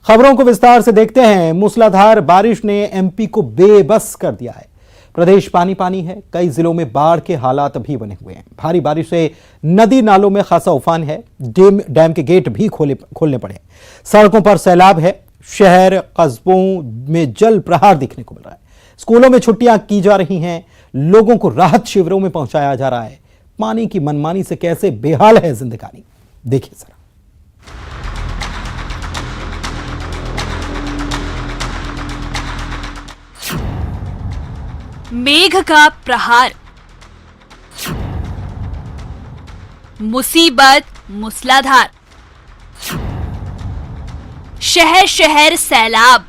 खबरों को विस्तार से देखते हैं। मूसलाधार बारिश ने एमपी को बेबस कर दिया है। प्रदेश पानी पानी है। कई जिलों में बाढ़ के हालात भी बने हुए हैं। भारी बारिश से नदी नालों में खासा उफान है। डैम के गेट भी खोलने पड़े। सड़कों पर सैलाब है। शहर कस्बों में जल प्रहार देखने को मिल रहा है। स्कूलों में छुट्टियां की जा रही हैं। लोगों को राहत शिविरों में पहुंचाया जा रहा है। पानी की मनमानी से कैसे बेहाल है जिंदगानी, देखिए जरा। मेघ का प्रहार, मुसीबत मूसलाधार, शहर शहर सैलाब,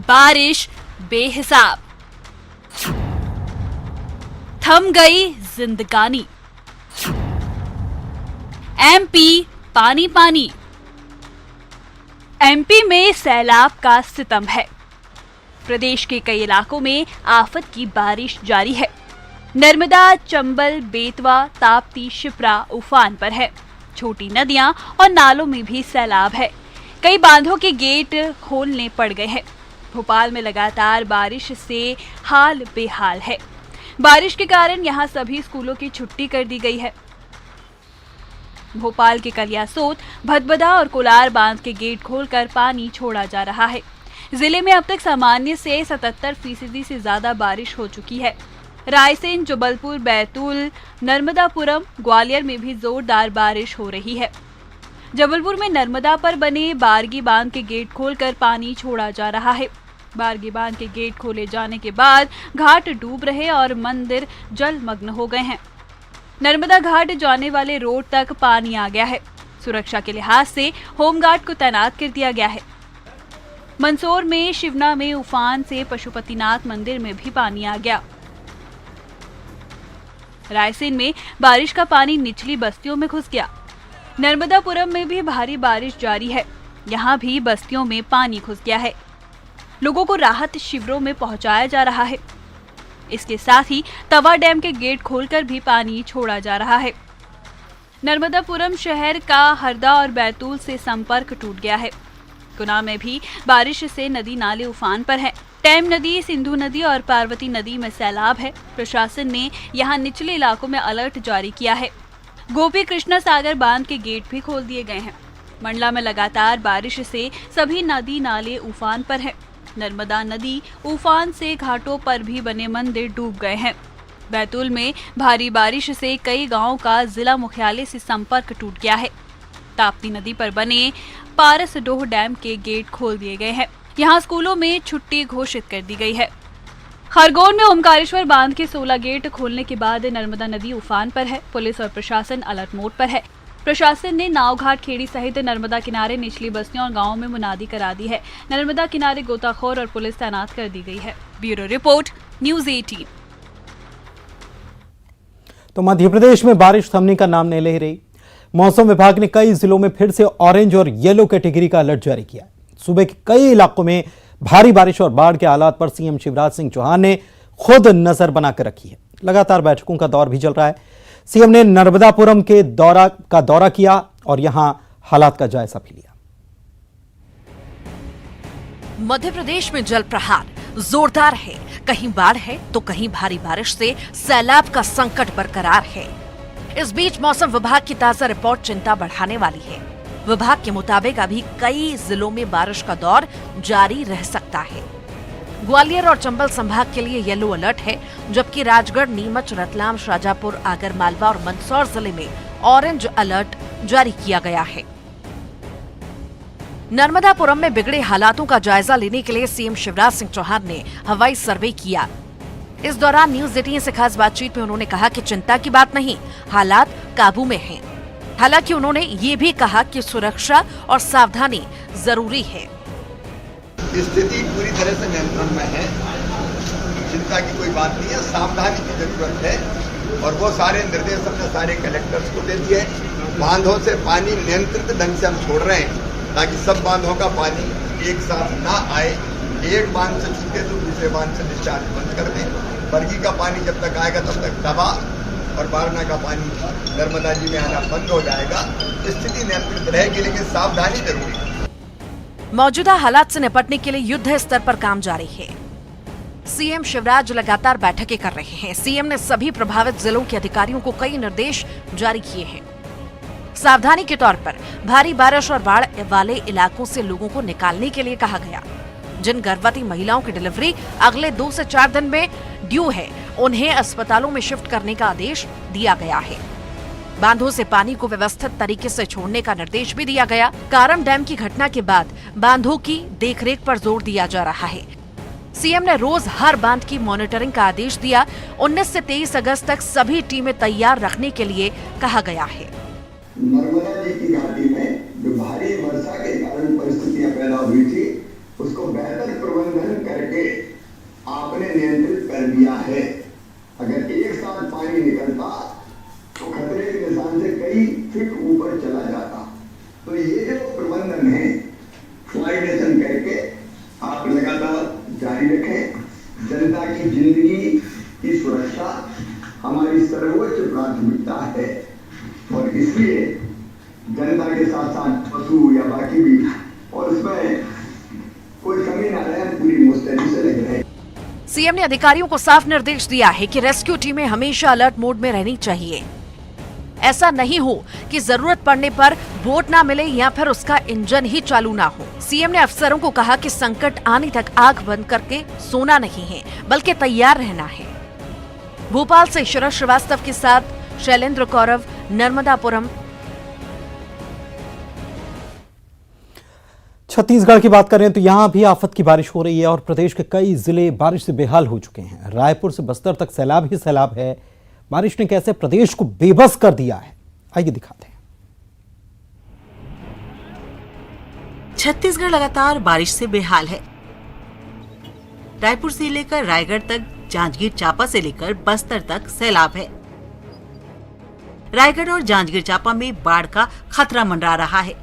बारिश बेहिसाब, थम गई जिंदगानी। एमपी पानी पानी। एमपी में सैलाब का सितम है। प्रदेश के कई इलाकों में आफत की बारिश जारी है। नर्मदा, चंबल, बेतवा, ताप्ती, शिप्रा उफान पर है। छोटी नदियां और नालों में भी सैलाब है। कई बांधों के गेट खोलने पड़ गए हैं। भोपाल में लगातार बारिश से हाल बेहाल है। बारिश के कारण यहां सभी स्कूलों की छुट्टी कर दी गई है। भोपाल के कलियासोत, भदभदा और कोलार बांध के गेट खोलकर पानी छोड़ा जा रहा है। जिले में अब तक सामान्य से 77% से ज्यादा बारिश हो चुकी है। रायसेन, जबलपुर, बैतूल, नर्मदापुरम, ग्वालियर में भी जोरदार बारिश हो रही है। जबलपुर में नर्मदा पर बने बारगी बांध के गेट खोलकर पानी छोड़ा जा रहा है। बारगी बांध के गेट खोले जाने के बाद घाट डूब रहे और मंदिर जलमग्न हो गए हैं। नर्मदा घाट जाने वाले रोड तक पानी आ गया है। सुरक्षा के लिहाज से होमगार्ड को तैनात कर दिया गया है। मंदसौर में शिवना में उफान से पशुपतिनाथ मंदिर में भी पानी आ गया। रायसेन में बारिश का पानी निचली बस्तियों में घुस गया। नर्मदापुरम में भी भारी बारिश जारी है। यहां भी बस्तियों में पानी घुस गया है। लोगों को राहत शिविरों में पहुंचाया जा रहा है। इसके साथ ही तवा डैम के गेट खोलकर भी पानी छोड़ा जा रहा है। नर्मदापुरम शहर का हरदा और बैतूल से संपर्क टूट गया है। गुना में भी बारिश से नदी नाले उफान पर हैं। टैम नदी, सिंधु नदी और पार्वती नदी में सैलाब है। प्रशासन ने यहां निचले इलाकों में अलर्ट जारी किया है। गोपी कृष्णा सागर बांध के गेट भी खोल दिए गए हैं। मंडला में लगातार बारिश से सभी नदी नाले उफान पर हैं। नर्मदा नदी उफान से घाटों पर भी बने मंदिर डूब गए हैं। बैतूल में भारी बारिश से कई गांवों का जिला मुख्यालय से संपर्क टूट गया है। ताप्ती नदी पर बने पारसडोह डैम के गेट खोल दिए गए हैं। यहां स्कूलों में छुट्टी घोषित कर दी गई है। खरगोन में ओमकारेश्वर बांध के 16 गेट खोलने के बाद नर्मदा नदी उफान पर है। पुलिस और प्रशासन अलर्ट मोड पर है। प्रशासन ने नावघाट, खेड़ी सहित नर्मदा किनारे निचली बस्तियों और गांवों में मुनादी करा दी है। नर्मदा किनारे गोताखोर और पुलिस तैनात कर दी गई है। Bureau report, news 18। तो मध्य प्रदेश में बारिश थमने का नाम नहीं ले रही। मौसम विभाग ने कई जिलों में फिर से ऑरेंज और येलो कैटेगरी का अलर्ट जारी किया है। सूबे के कई इलाकों में भारी बारिश और बाढ़ के हालात पर सीएम शिवराज सिंह चौहान ने खुद नजर बनाकर रखी है। लगातार बैठकों का दौर भी चल रहा है। सीएम ने नर्मदापुरम के दौरा किया और यहां हालात का जायजा भी लिया। मध्य प्रदेश में जल प्रहार जोरदार है। कहीं बाढ़ है तो कहीं भारी बारिश से सैलाब का संकट बरकरार है। इस बीच मौसम विभाग की ताजा रिपोर्ट चिंता बढ़ाने वाली है। विभाग के मुताबिक अभी कई जिलों में बारिश का दौर जारी रह सकता है। ग्वालियर और चंबल संभाग के लिए येलो अलर्ट है, जबकि राजगढ़, नीमच, रतलाम, शाजापुर, आगरमालवा और मंदसौर जिले में ऑरेंज अलर्ट जारी किया गया है। नर्मदापुरम में बिगड़े हालातों का जायजा लेने के लिए सीएम शिवराज सिंह चौहान ने हवाई सर्वे किया। इस दौरान न्यूज़ 18 से खास बातचीत में उन्होंने कहा कि चिंता की बात नहीं, हालात काबू में हैं। हालांकि उन्होंने ये भी कहा कि सुरक्षा और सावधानी जरूरी है। स्थिति पूरी तरह से नियंत्रण में है। चिंता की कोई बात नहीं है, सावधानी की जरूरत है और वो सारे निर्देश हमने सारे कलेक्टर्स को दे दिए। बांधों से पानी नियंत्रित ढंग से हम छोड़ रहे हैं ताकि सब बांधों का पानी एक साथ ना आए। एक बांध से छूटे तो दूसरे बांध से डिस्चार्ज बंद कर दें। बरगी का पानी जब तक आएगा तब तक दबा और वारणा का पानी नर्मदा जी में आना बंद हो जाएगा। स्थिति नियंत्रित रहेगी, लेकिन सावधानी जरूरी है। मौजूदा हालात से निपटने के लिए युद्ध स्तर पर काम जारी है। सीएम शिवराज लगातार बैठकें कर रहे हैं। सीएम ने सभी प्रभावित जिलों के अधिकारियों को कई निर्देश जारी किए हैं। सावधानी के तौर पर भारी बारिश और बाढ़ वाले इलाकों से लोगों को निकालने के लिए कहा गया। जिन गर्भवती महिलाओं की डिलीवरी अगले 2 से 4 दिन में ड्यू है, उन्हें अस्पतालों में शिफ्ट करने का आदेश दिया गया है। बांधों से पानी को व्यवस्थित तरीके से छोड़ने का निर्देश भी दिया गया। कारम डैम की घटना के बाद बांधों की देखरेख पर जोर दिया जा रहा है। सीएम ने रोज हर बांध की मॉनिटरिंग का आदेश दिया। 19 से 23 अगस्त तक सभी टीमें तैयार रखने के लिए कहा गया है। नर्मदा जी की घाटी में जो भारी वर्षा के कारण परिस्थितियां पैदा हुई थी, उसको बेहतर प्रबंधन करके आपने नियंत्रित कर दिया है। अगर एक साथ पानी निकलता तो खतरे के निशान से कई फीट ऊपर चला जाता। तो ये जो प्रबंधन है, फ्लाइटेशन करके आप लगातार जारी रखें। जनता की जिंदगी की सुरक्षा हमारी सर्वोच्च प्राथमिकता है और इसलिए जनता के साथ साथ पशु या बाकी भी, और उसमें कोई कमी ना रहे, पूरी मुस्तैदी से लगे रहे। सीएम ने अधिकारियों को साफ निर्देश दिया है कि रेस्क्यू टीमें हमेशा अलर्ट मोड में रहनी चाहिए। ऐसा नहीं हो कि जरूरत पड़ने पर बोट ना मिले या फिर उसका इंजन ही चालू ना हो। सीएम ने अफसरों को कहा कि संकट आने तक आंख बंद करके सोना नहीं है, बल्कि तैयार रहना है। भोपाल से शरद श्रीवास्तव के साथ शैलेंद्र कौरव, नर्मदापुरम। छत्तीसगढ़ की बात करें तो यहां भी आफत की बारिश हो रही है और प्रदेश के कई जिले बारिश से बेहाल हो चुके हैं। रायपुर से बस्तर तक सैलाब ही सैलाब है। बारिश ने कैसे प्रदेश को बेबस कर दिया है, आइए दिखाते हैं। छत्तीसगढ़ लगातार बारिश से बेहाल है। रायपुर से लेकर रायगढ़ तक, जांजगीर चांपा से लेकर बस्तर तक सैलाब है। रायगढ़ और जांजगीर चांपा में बाढ़ का खतरा मंडरा रहा है।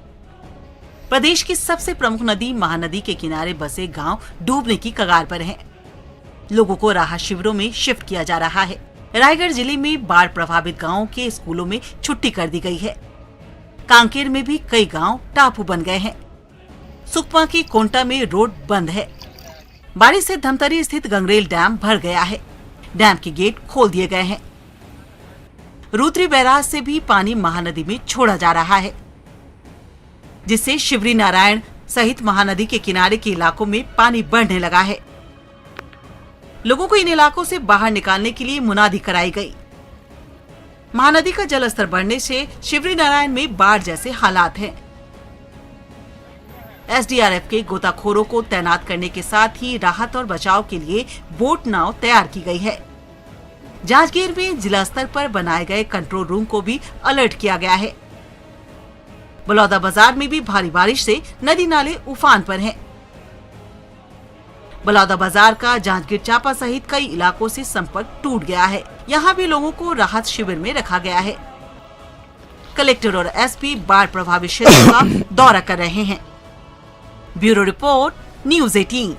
प्रदेश की सबसे प्रमुख नदी महानदी के किनारे बसे गांव डूबने की कगार पर हैं। लोगों को राहत शिविरों में शिफ्ट किया जा रहा है। रायगढ़ जिले में बाढ़ प्रभावित गांवों के स्कूलों में छुट्टी कर दी गई है। कांकेर में भी कई गांव टापू बन गए हैं। सुकमा की कोंटा में रोड बंद है। बारिश से धमतरी स्थित गंगरेल डैम भर गया है। डैम के गेट खोल दिए गए हैं। रूतरी बैराज से भी पानी महानदी में छोड़ा जा रहा है, जिससे शिवरी नारायण सहित महानदी के किनारे के इलाकों में पानी बढ़ने लगा है। लोगों को इन इलाकों से बाहर निकालने के लिए मुनादी कराई गई। महानदी का जलस्तर बढ़ने से शिवरी नारायण में बाढ़ जैसे हालात हैं। एसडीआरएफ के गोताखोरों को तैनात करने के साथ ही राहत और बचाव के लिए बोट नाव तैयार की गई है। जांजगीर में जिला स्तर पर बनाए गए कंट्रोल रूम को भी अलर्ट किया गया है। बलौदा बाजार में भी भारी बारिश से नदी नाले उफान पर हैं। बलौदा बाजार का जांजगीर चांपा सहित कई इलाकों से संपर्क टूट गया है। यहाँ भी लोगों को राहत शिविर में रखा गया है। कलेक्टर और एसपी बाढ़ प्रभावित क्षेत्रों का दौरा कर रहे हैं। Bureau report, news 18।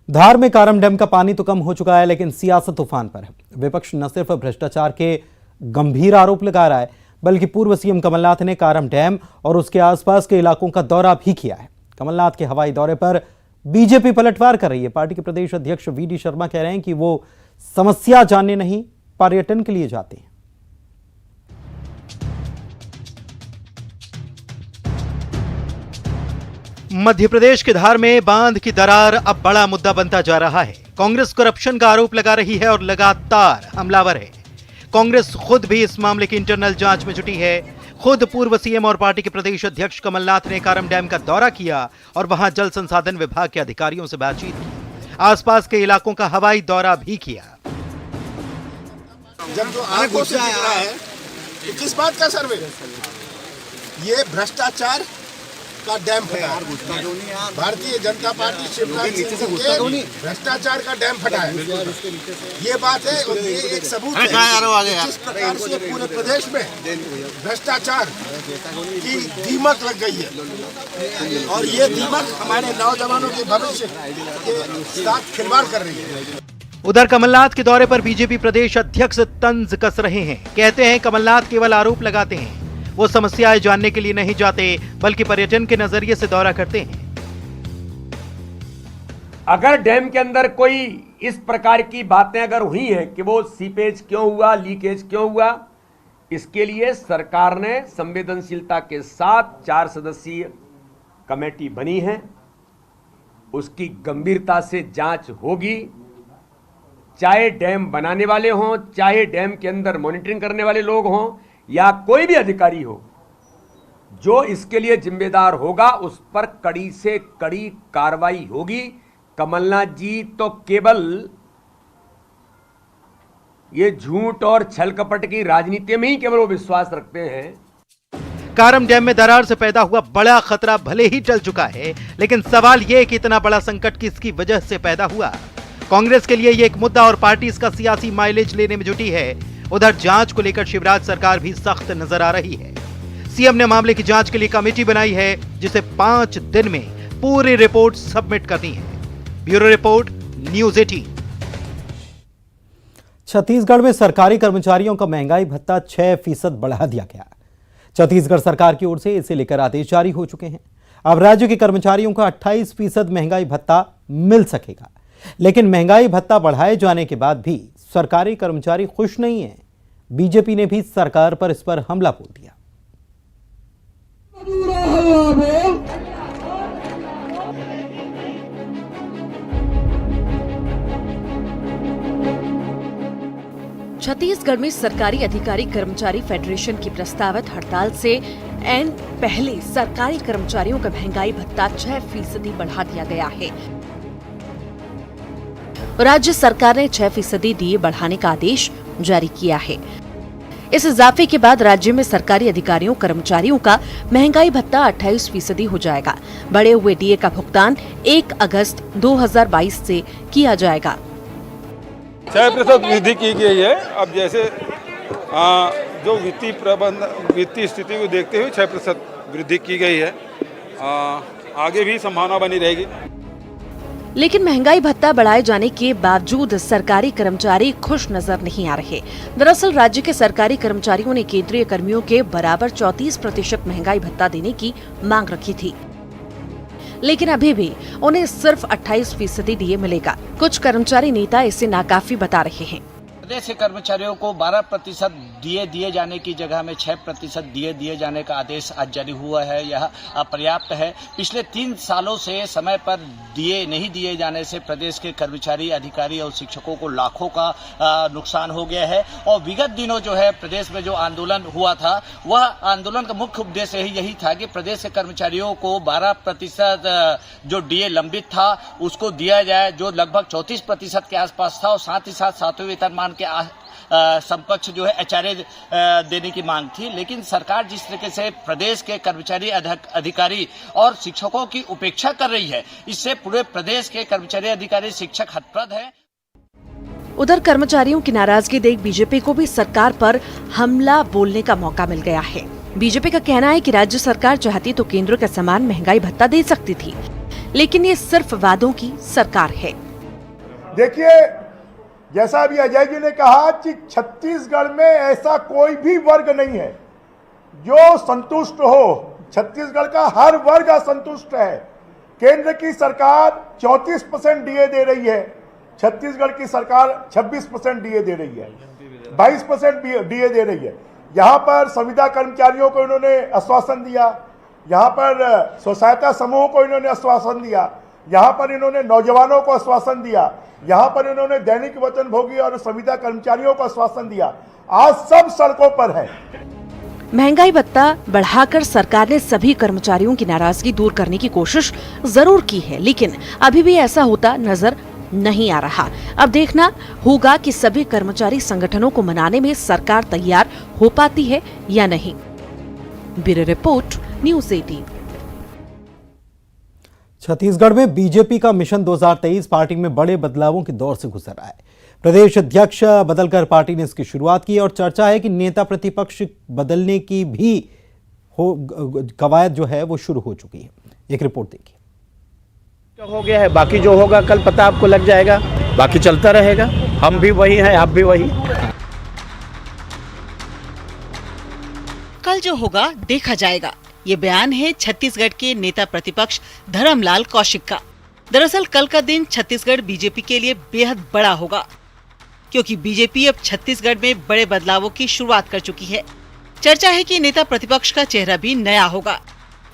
धार में कारम डैम का पानी तो कम हो चुका है, लेकिन सियासत तूफान पर है। विपक्ष न सिर्फ भ्रष्टाचार के गंभीर आरोप लगा रहा है, बल्कि पूर्व सीएम कमलनाथ ने कारम डैम और उसके आसपास के इलाकों का दौरा भी किया है। कमलनाथ के हवाई दौरे पर बीजेपी पलटवार कर रही है। पार्टी के प्रदेश अध्यक्ष वीडी शर्मा कह रहे हैं कि वो समस्या जानने नहीं, पर्यटन के लिए जाते हैं। मध्य प्रदेश के धार में बांध की दरार अब बड़ा मुद्दा बनता जा रहा है। कांग्रेस करप्शन का आरोप लगा रही है और लगातार हमलावर है। कांग्रेस खुद भी इस मामले की इंटरनल जांच में जुटी है। खुद पूर्व सीएम और पार्टी के प्रदेश अध्यक्ष कमलनाथ ने कारम डैम का दौरा किया और वहां जल संसाधन विभाग के अधिकारियों से बातचीत की। आसपास के इलाकों का हवाई दौरा भी किया। जब जो आंखों से दिख रहा है तो किस बात का सर्वे? ये भ्रष्टाचार का डैम फटा है। भारतीय जनता पार्टी शिवराज सिंह के भ्रष्टाचार का डैम फटा है। ये बात है और ये एक सबूत है जिस प्रकार से पूरे प्रदेश में भ्रष्टाचार की दीमक लग गई है और ये दीमक हमारे नौजवानों के भविष्य के साथ खिलवाड़ कर रही है। उधर कमलनाथ के दौरे पर बीजेपी प्रदेश अध्यक्ष तंज कस रहे हैं। कहते हैं कमलनाथ केवल आरोप लगाते हैं, वो समस्याएं जानने के लिए नहीं जाते बल्कि पर्यटन के नजरिए से दौरा करते हैं। अगर डैम के अंदर कोई इस प्रकार की बातें अगर हुई है कि वो सीपेज क्यों हुआ, लीकेज क्यों हुआ, इसके लिए सरकार ने संवेदनशीलता के साथ 4 सदस्यीय कमेटी बनी है। उसकी गंभीरता से जांच होगी। चाहे डैम बनाने वाले हों, चाहे डैम के अंदर मॉनिटरिंग करने वाले लोग हों या कोई भी अधिकारी हो, जो इसके लिए जिम्मेदार होगा उस पर कड़ी से कड़ी कार्रवाई होगी। कमलनाथ जी तो केवल ये झूठ और छल कपट की राजनीति में ही केवल वो विश्वास रखते हैं। कारम डैम में दरार से पैदा हुआ बड़ा खतरा भले ही टल चुका है, लेकिन सवाल यह कि इतना बड़ा संकट किसकी वजह से पैदा हुआ। कांग्रेस के लिए यह एक मुद्दा और पार्टी इसका सियासी माइलेज लेने में जुटी है। उधर जांच को लेकर शिवराज सरकार भी सख्त नजर आ रही है। सीएम ने मामले की जांच के लिए कमेटी बनाई है, जिसे 5 दिन में पूरी रिपोर्ट सबमिट करनी है। Bureau report, news 18। छत्तीसगढ़ में सरकारी कर्मचारियों का महंगाई भत्ता 6% बढ़ा दिया गया। छत्तीसगढ़ सरकार की ओर से इसे लेकर आदेश जारी हो चुके हैं। अब राज्य के कर्मचारियों को 28% महंगाई भत्ता मिल सकेगा। लेकिन महंगाई भत्ता बढ़ाए जाने के बाद भी सरकारी कर्मचारी खुश नहीं हैं। बीजेपी ने भी सरकार पर इस पर हमला बोल दिया। छत्तीसगढ़ में सरकारी अधिकारी कर्मचारी फेडरेशन की प्रस्तावित हड़ताल से एन पहले सरकारी कर्मचारियों का महंगाई भत्ता 6% बढ़ा दिया गया है। राज्य सरकार ने 6% डीए बढ़ाने का आदेश जारी किया है। इस इजाफे के बाद राज्य में सरकारी अधिकारियों कर्मचारियों का महंगाई भत्ता 28% हो जाएगा। बढ़े हुए डीए का भुगतान 1 अगस्त 2022 से किया जाएगा। 6% वृद्धि की गई है। अब जैसे जो वित्तीय स्थिति को देखते हुए 6% वृद्धि की गई है। आगे भी संभावना बनी रहेगी। लेकिन महंगाई भत्ता बढ़ाए जाने के बावजूद सरकारी कर्मचारी खुश नजर नहीं आ रहे। दरअसल राज्य के सरकारी कर्मचारियों ने केंद्रीय कर्मियों के बराबर 34% महंगाई भत्ता देने की मांग रखी थी, लेकिन अभी भी उन्हें सिर्फ 28% डीए मिलेगा। कुछ कर्मचारी नेता इसे नाकाफी बता रहे हैं। प्रदेश के कर्मचारियों को 12% डीए दिए जाने की जगह में 6% डीए दिए जाने का आदेश आज जारी हुआ है। यह अपर्याप्त है। पिछले 3 सालों से समय पर डीए नहीं दिए जाने से प्रदेश के कर्मचारी, अधिकारी और शिक्षकों को लाखों का नुकसान हो गया है। और विगत दिनों जो है प्रदेश में जो आंदोलन हुआ था, वह आंदोलन का मुख्य उद्देश्य यही था कि प्रदेश के कर्मचारियों को 12% जो डीए लंबित था उसको दिया जाए, जो लगभग 34% के आसपास था। और साथ ही साथ 7वें वेतनमान के समकक्ष जो है एचआरए देने की मांग थी। लेकिन सरकार जिस तरीके से प्रदेश के कर्मचारी, अधिकारी और शिक्षकों की उपेक्षा कर रही है, इससे पूरे प्रदेश के कर्मचारी, अधिकारी, शिक्षक हतप्रभ है। उधर कर्मचारियों की नाराजगी देख बीजेपी को भी सरकार पर हमला बोलने का मौका मिल गया है। बीजेपी का कहना है कि राज्य सरकार चाहती तो केंद्र के समान महंगाई भत्ता दे सकती थी, लेकिन ये सिर्फ वादों की सरकार है। देखिए, जैसा अभी अजय जी ने कहा कि छत्तीसगढ़ में ऐसा कोई भी वर्ग नहीं है जो संतुष्ट हो। छत्तीसगढ़ का हर वर्ग असंतुष्ट है। केंद्र की सरकार 34% डीए दे रही है, छत्तीसगढ़ की सरकार 26% डीए दे रही है, 22% डीए दे रही है। यहाँ पर संविदा कर्मचारियों को इन्होंने आश्वासन दिया, यहाँ पर स्वसहायता समूह को इन्होंने आश्वासन दिया, यहाँ पर इन्होंने नौजवानों को आश्वासन दिया, यहाँ पर इन्होंने दैनिक वेतनभोगी और संविदा कर्मचारियों को आश्वासन दिया। आज सब सड़कों पर है। महंगाई भत्ता बढ़ाकर सरकार ने सभी कर्मचारियों की नाराजगी दूर करने की कोशिश जरूर की है, लेकिन अभी भी ऐसा होता नजर नहीं आ रहा। अब देखना होगा कि सभी कर्मचारी संगठनों को मनाने में सरकार तैयार हो पाती है या नहीं। Bureau report, news 18। छत्तीसगढ़ में बीजेपी का मिशन 2023 पार्टी में बड़े बदलावों के दौर से गुजर रहा है। प्रदेश अध्यक्ष बदलकर पार्टी ने इसकी शुरुआत की और चर्चा है कि नेता प्रतिपक्ष बदलने की भी कवायद जो है वो शुरू हो चुकी है। एक रिपोर्ट देखिए। हो गया है, बाकी जो होगा कल पता आपको लग जाएगा, बाकी चलता रहेगा। हम भी वही हैं, आप भी वही। कल जो होगा देखा जाएगा, ये बयान है छत्तीसगढ़ के नेता प्रतिपक्ष धर्मलाल कौशिक का। दरअसल कल का दिन छत्तीसगढ़ बीजेपी के लिए बेहद बड़ा होगा, क्योंकि बीजेपी अब छत्तीसगढ़ में बड़े बदलावों की शुरुआत कर चुकी है। चर्चा है कि नेता प्रतिपक्ष का चेहरा भी नया होगा।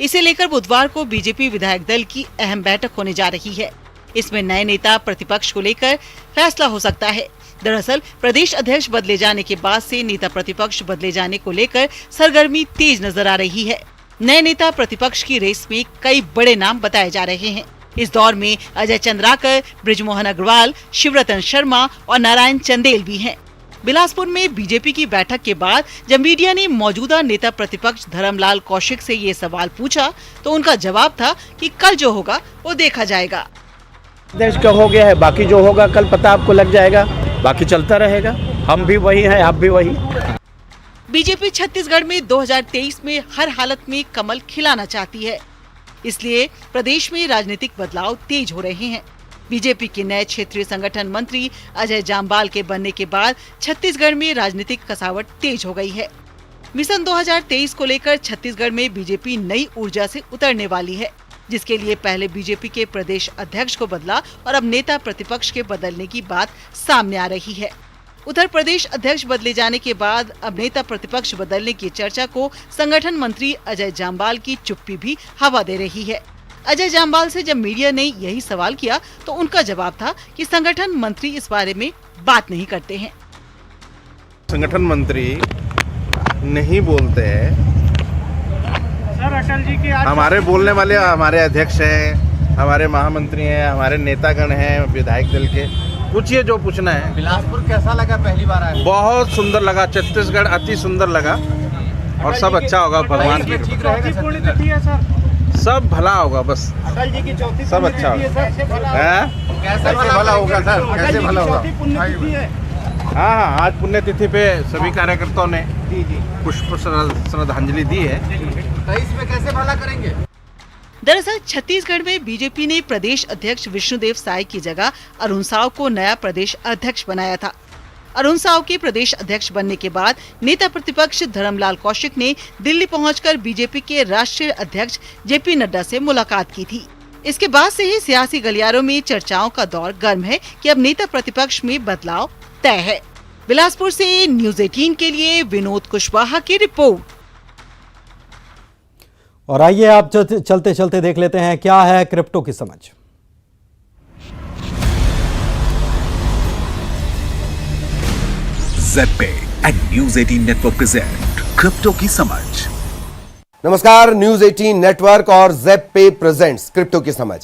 इसे लेकर बुधवार को बीजेपी विधायक दल की अहम बैठक होने जा रही है। इसमें नए नेता प्रतिपक्ष को लेकर फैसला हो सकता है। दरअसल प्रदेश अध्यक्ष बदले जाने के बाद से नेता प्रतिपक्ष बदले जाने को लेकर सरगर्मी तेज नजर आ रही है। नए नेता प्रतिपक्ष की रेस में कई बड़े नाम बताए जा रहे हैं। इस दौर में अजय चंद्राकर, बृजमोहन अग्रवाल, शिवरतन शर्मा और नारायण चंदेल भी हैं। बिलासपुर में बीजेपी की बैठक के बाद जब मीडिया ने मौजूदा नेता प्रतिपक्ष धर्मलाल कौशिक से ये सवाल पूछा तो उनका जवाब था कि कल जो होगा वो देखा जाएगा। देश का हो गया है, बाकी जो होगा कल पता आपको लग जाएगा, बाकी चलता रहेगा। हम भी वही हैं, आप भी वही। बीजेपी छत्तीसगढ़ में 2023 में हर हालत में कमल खिलाना चाहती है, इसलिए प्रदेश में राजनीतिक बदलाव तेज हो रहे हैं। बीजेपी के नए क्षेत्रीय संगठन मंत्री अजय जाम्बाल के बनने के बाद छत्तीसगढ़ में राजनीतिक कसावट तेज हो गई है। मिशन 2023 को लेकर छत्तीसगढ़ में बीजेपी नई ऊर्जा से उतरने वाली है, जिसके लिए पहले बीजेपी के प्रदेश अध्यक्ष को बदला और अब नेता प्रतिपक्ष के बदलने की बात सामने आ रही है। उधर प्रदेश अध्यक्ष बदले जाने के बाद अब नेता प्रतिपक्ष बदलने की चर्चा को संगठन मंत्री अजय जाम्बाल की चुप्पी भी हवा दे रही है। अजय जाम्बाल से जब मीडिया ने यही सवाल किया तो उनका जवाब था कि संगठन मंत्री इस बारे में बात नहीं करते हैं। संगठन मंत्री नहीं बोलते हैं। सर अटल जी की हमारे बोलने वाले हमारे अध्यक्ष हैं, हमारे महामंत्री हैं, हमारे नेतागण हैं विधायक दल के। पूछिए जो पूछना है। बिलासपुर कैसा लगा, पहली बार आए? बहुत सुंदर लगा, छत्तीसगढ़ अति सुंदर लगा और सब अच्छा होगा भगवान की। पुण्यतिथि है सर, सब भला होगा, बस अटल जी की चौथी सब अच्छा होगा। कैसे भला होगा सर, कैसे भला होगा? पुण्यतिथि है। हाँ, आज पुण्यतिथि पे सभी कार्यकर्ताओं ने पुष्प श्रद्धांजलि दी है। 23 में कैसे भला करेंगे? दरअसल छत्तीसगढ़ में बीजेपी ने प्रदेश अध्यक्ष विष्णुदेव साय की जगह अरुण साव को नया प्रदेश अध्यक्ष बनाया था। अरुण साव के प्रदेश अध्यक्ष बनने के बाद नेता प्रतिपक्ष धर्मलाल कौशिक ने दिल्ली पहुंचकर बीजेपी के राष्ट्रीय अध्यक्ष जेपी नड्डा से मुलाकात की थी। इसके बाद से ही सियासी गलियारों में चर्चाओं का दौर गर्म है कि अब नेता प्रतिपक्ष में बदलाव तय है। बिलासपुर से न्यूज़ 18 के लिए विनोद कुशवाहा की रिपोर्ट। और आइए आप चलते चलते देख लेते हैं क्या है क्रिप्टो की समझ। ZPay and News 18 network present crypto की समझ। नमस्कार, न्यूज 18 नेटवर्क और ZPay प्रेजेंट्स क्रिप्टो की समझ।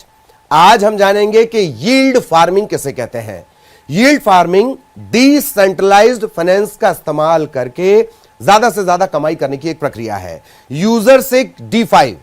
आज हम जानेंगे कि यील्ड फार्मिंग किसे कहते हैं। यील्ड फार्मिंग डिसेंट्रलाइज्ड फाइनेंस का इस्तेमाल करके ज्यादा से ज्यादा कमाई करने की एक प्रक्रिया है। यूजर से DeFi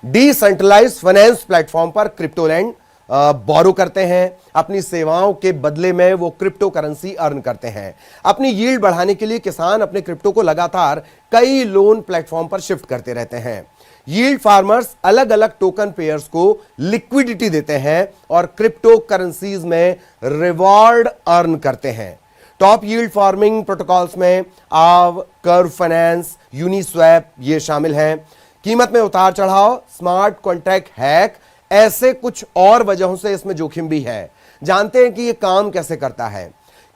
डिसेंट्रलाइज्ड फाइनेंस प्लेटफॉर्म पर क्रिप्टो लैंड बोरो करते हैं। अपनी सेवाओं के बदले में वो क्रिप्टो करेंसी अर्न करते हैं। अपनी यील्ड बढ़ाने के लिए किसान अपने क्रिप्टो को लगातार कई लोन प्लेटफॉर्म पर शिफ्ट करते रहते हैं। यील्ड फार्मर्स अलग अलग टोकन पेयर्स को लिक्विडिटी देते हैं और क्रिप्टो करेंसीज में रिवॉर्ड अर्न करते हैं। टॉप यील्ड फार्मिंग प्रोटोकॉल्स में आव, कर्व फाइनेंस, यूनिस्वैप ये शामिल हैं। कीमत में उतार चढ़ाव, स्मार्ट कॉन्ट्रैक्ट हैक, ऐसे कुछ और वजहों से इसमें जोखिम भी है। जानते हैं कि यह काम कैसे करता है।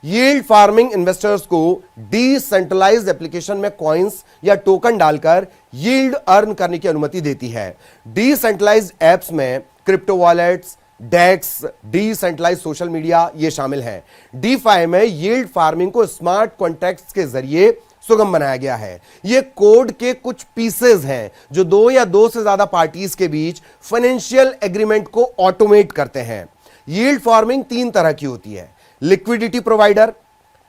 यील्ड फार्मिंग इन्वेस्टर्स को डिसेंट्रलाइज्ड एप्लीकेशन में कॉइन्स या टोकन डालकर यील्ड अर्न करने की अनुमति देती है। डिसेंट्रलाइज्ड एप्स में क्रिप्टो वॉलेट्स, डेक्स, डिसेंट्रलाइज्ड सोशल मीडिया ये शामिल हैं। DeFi में यील्ड फार्मिंग को स्मार्ट कॉन्ट्रैक्ट्स के जरिए सुगम बनाया गया है। ये कोड के कुछ पीसेस हैं जो 2 या 2 से ज्यादा पार्टीज के बीच फाइनेंशियल एग्रीमेंट को ऑटोमेट करते हैं। यील्ड फार्मिंग 3 तरह की होती है: लिक्विडिटी प्रोवाइडर,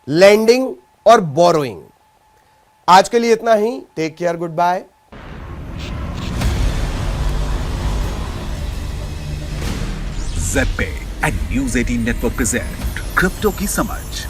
लैंडिंग और बोरोइंग। आज के लिए इतना ही। Take care, goodbye. ZPay and News 18 network present crypto की समझ।